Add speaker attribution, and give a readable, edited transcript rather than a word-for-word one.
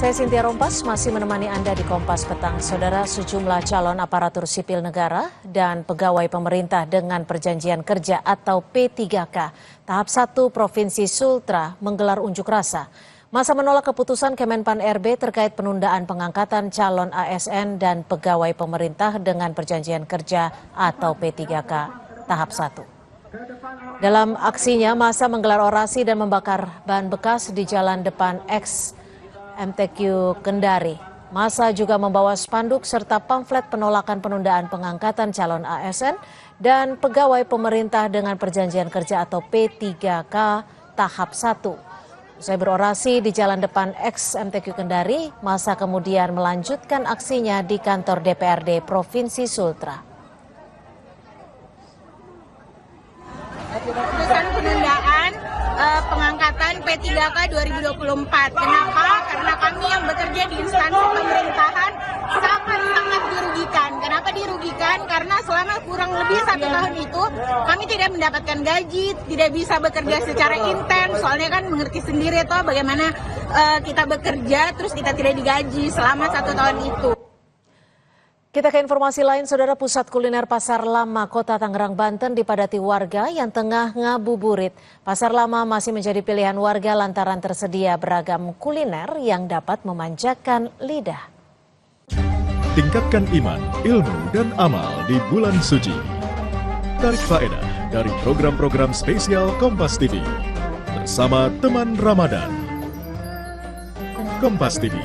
Speaker 1: Saya Cynthia Rompas masih menemani Anda di Kompas Petang. Saudara, sejumlah calon aparatur sipil negara dan pegawai pemerintah dengan perjanjian kerja atau P3K tahap 1 Provinsi Sultra menggelar unjuk rasa. Masa menolak keputusan Kemenpan RB terkait penundaan pengangkatan calon ASN dan pegawai pemerintah dengan perjanjian kerja atau P3K tahap 1. Dalam aksinya, masa menggelar orasi dan membakar ban bekas di jalan depan MTQ Kendari. Masa juga membawa spanduk serta pamflet penolakan penundaan pengangkatan calon ASN dan pegawai pemerintah dengan perjanjian kerja atau P3K tahap 1. Usai berorasi di jalan depan MTQ Kendari, masa kemudian melanjutkan aksinya di kantor DPRD Provinsi Sultra.
Speaker 2: Keputusan penundaan pengangkatan P3K 2024. Kenapa? Karena kami yang bekerja di instansi pemerintahan sangat dirugikan. Kenapa dirugikan? Karena selama kurang lebih 1 tahun itu kami tidak mendapatkan gaji, tidak bisa bekerja secara intens. Soalnya kan mengerti sendiri toh bagaimana kita bekerja terus kita tidak digaji selama 1 tahun itu.
Speaker 1: Kita ke informasi lain, Saudara. Pusat kuliner Pasar Lama Kota Tangerang, Banten dipadati warga yang tengah ngabuburit. Pasar Lama masih menjadi pilihan warga lantaran tersedia beragam kuliner yang dapat memanjakan lidah.
Speaker 3: Tingkatkan iman, ilmu, dan amal di bulan suci. Tarik faedah dari program-program spesial Kompas TV bersama teman Ramadan. Kompas TV.